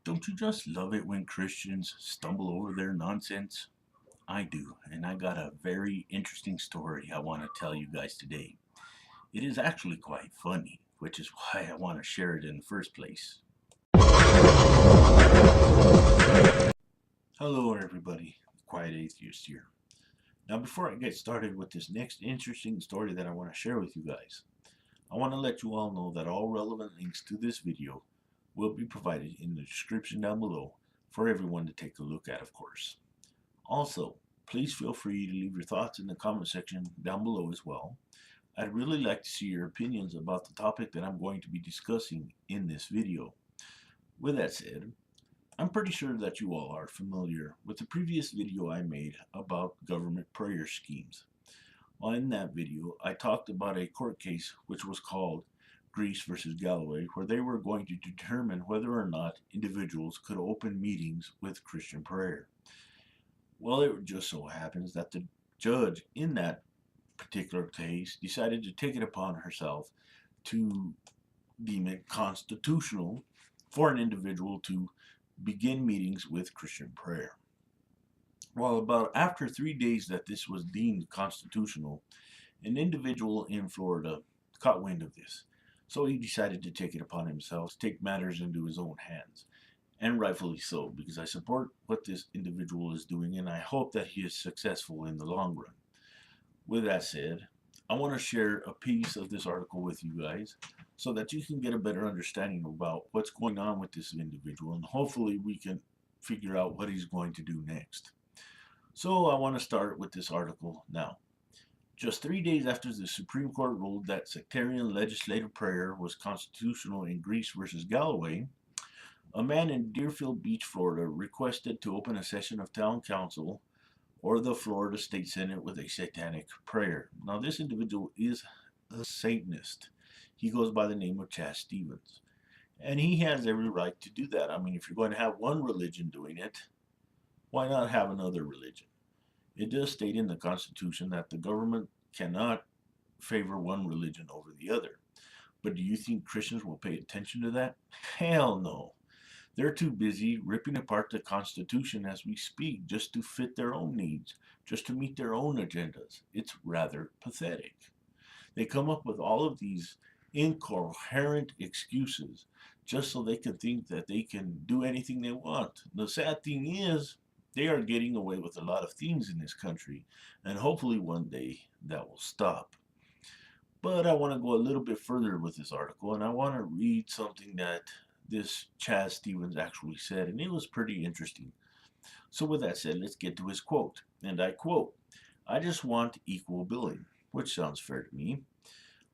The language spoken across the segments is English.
Don't you just love it when Christians stumble over their nonsense? I do, and I got a very interesting story I want to tell you guys today. It is actually quite funny, which is why I want to share it in the first place. Hello, everybody. Quiet Atheist here. Now, before I get started with this next interesting story that I want to share with you guys, I want to let you all know that all relevant links to this video will be provided in the description down below for everyone to take a look at, of course. Also, please feel free to leave your thoughts in the comment section down below as well. I'd really like to see your opinions about the topic that I'm going to be discussing in this video. With that said, I'm pretty sure that you all are familiar with the previous video I made about government prayer schemes. Well, in that video, I talked about a court case which was called Greece versus Galloway, where they were going to determine whether or not individuals could open meetings with Christian prayer. Well, it just so happens that the judge in that particular case decided to take it upon herself to deem it constitutional for an individual to begin meetings with Christian prayer. Well, about after 3 days that this was deemed constitutional, an individual in Florida caught wind of this. So he decided to take it upon himself, to take matters into his own hands. And rightfully so, because I support what this individual is doing and I hope that he is successful in the long run. With that said, I want to share a piece of this article with you guys so that you can get a better understanding about what's going on with this individual, and hopefully we can figure out what he's going to do next. So I want to start with this article now. Just 3 days after the Supreme Court ruled that sectarian legislative prayer was constitutional in Greece versus Galloway, a man in Deerfield Beach, Florida, requested to open a session of town council or the Florida State Senate with a satanic prayer. Now, this individual is a Satanist. He goes by the name of Chaz Stevens. And he has every right to do that. I mean, if you're going to have one religion doing it, why not have another religion? It does state in the Constitution that the government cannot favor one religion over the other. But do you think Christians will pay attention to that? Hell no. They're too busy ripping apart the Constitution as we speak just to fit their own needs, just to meet their own agendas. It's rather pathetic. They come up with all of these incoherent excuses just so they can think that they can do anything they want. The sad thing is, they are getting away with a lot of things in this country, and hopefully one day that will stop. But I want to go a little bit further with this article, and I want to read something that this Chaz Stevens actually said, and it was pretty interesting. So with that said, let's get to his quote. And I quote, "I just want equal billing," which sounds fair to me.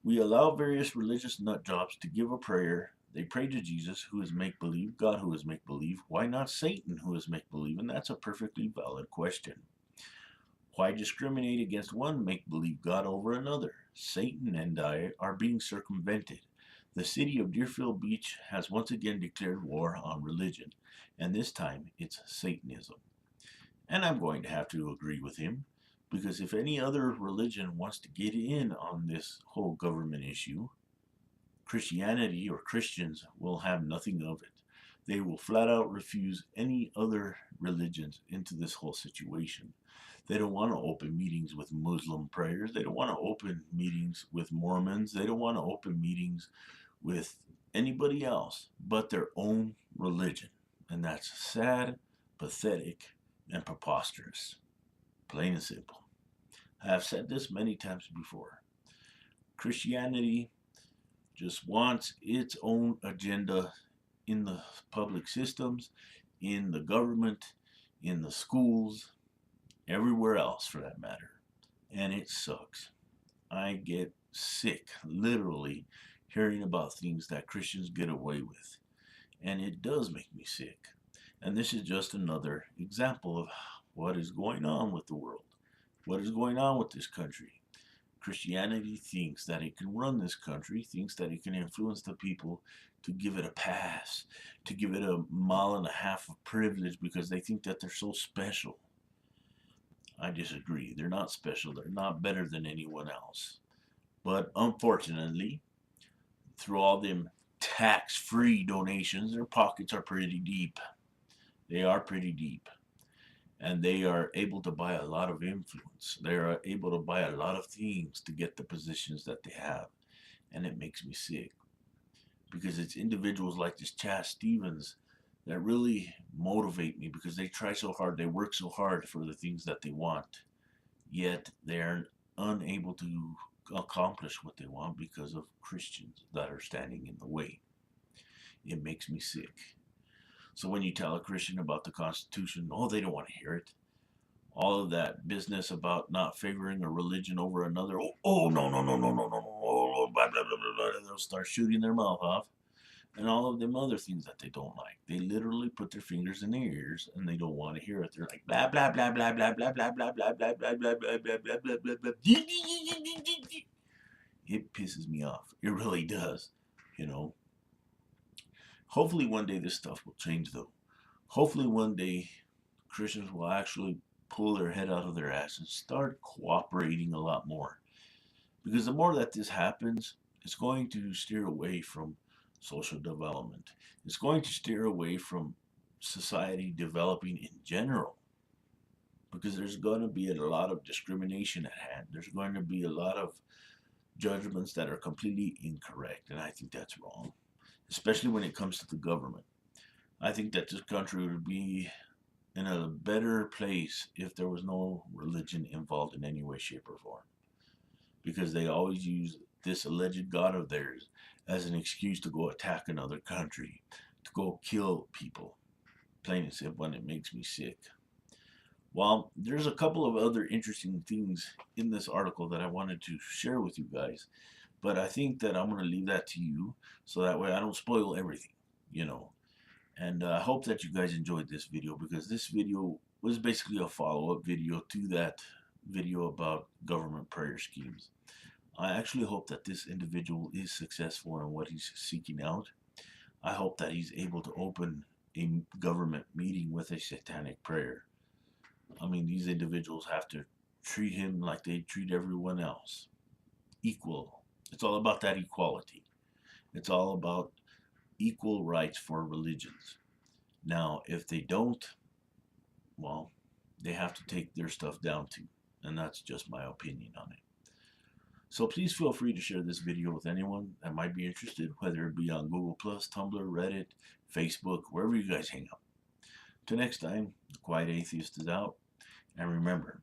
"We allow various religious nut jobs to give a prayer. They pray to Jesus, who is make-believe, God, who is make-believe. Why not Satan, who is make-believe?" And that's a perfectly valid question. Why discriminate against one make-believe God over another? Satan and I are being circumvented. The city of Deerfield Beach has once again declared war on religion, and this time it's Satanism. And I'm going to have to agree with him, because if any other religion wants to get in on this whole government issue, Christianity or Christians will have nothing of it. They will flat out refuse any other religions into this whole situation. They don't want to open meetings with Muslim prayers. They don't want to open meetings with Mormons. They don't want to open meetings with anybody else but their own religion. And that's sad, pathetic, and preposterous. Plain and simple. I have said this many times before. Christianity just wants its own agenda in the public systems, in the government, in the schools, everywhere else for that matter. And it sucks. I get sick, literally, hearing about things that Christians get away with. And it does make me sick. And this is just another example of what is going on with the world. What is going on with this country. Christianity thinks that it can run this country, thinks that it can influence the people to give it a pass, to give it a mile and a half of privilege because they think that they're so special. I disagree. They're not special. They're not better than anyone else. But unfortunately, through all them tax-free donations, their pockets are pretty deep. They are pretty deep. And they are able to buy a lot of influence. They are able to buy a lot of things to get the positions that they have. And it makes me sick. Because it's individuals like this Chaz Stevens that really motivate me because they try so hard, they work so hard for the things that they want, yet they're unable to accomplish what they want because of Christians that are standing in the way. It makes me sick. So when you tell a Christian about the Constitution, oh, they don't want to hear it. All of that business about not favoring a religion over another, oh no, no, no, no, no, no, no, oh, blah, blah, blah, blah, blah. They'll start shooting their mouth off. And all of them other things that they don't like. They literally put their fingers in their ears and they don't want to hear it. They're like blah blah blah blah blah blah blah blah blah blah blah blah blah blah blah blah blah blah. It pisses me off. It really does. You know. Hopefully one day this stuff will change though. Hopefully one day Christians will actually pull their head out of their ass and start cooperating a lot more. Because the more that this happens, it's going to steer away from social development. It's going to steer away from society developing in general. Because there's going to be a lot of discrimination at hand. There's going to be a lot of judgments that are completely incorrect. And I think that's wrong. Especially when it comes to the government. I think that this country would be in a better place if there was no religion involved in any way, shape, or form. Because they always use this alleged God of theirs as an excuse to go attack another country, to go kill people. Plain and simple, and it makes me sick. Well, there's a couple of other interesting things in this article that I wanted to share with you guys, but I think that I'm going to leave that to you so that way I don't spoil everything, you know. And I hope that you guys enjoyed this video because this video was basically a follow-up video to that video about government prayer schemes. I actually hope that this individual is successful in what he's seeking out. I hope that he's able to open a government meeting with a satanic prayer. I mean, these individuals have to treat him like they treat everyone else. Equal. It's all about that equality. It's all about equal rights for religions. Now, if they don't, well, they have to take their stuff down too. And that's just my opinion on it. So please feel free to share this video with anyone that might be interested, whether it be on Google+, Tumblr, Reddit, Facebook, wherever you guys hang out. Till next time, the Quiet Atheist is out. And remember,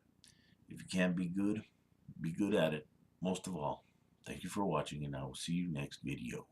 if you can't be good at it. Most of all, thank you for watching, and I will see you next video.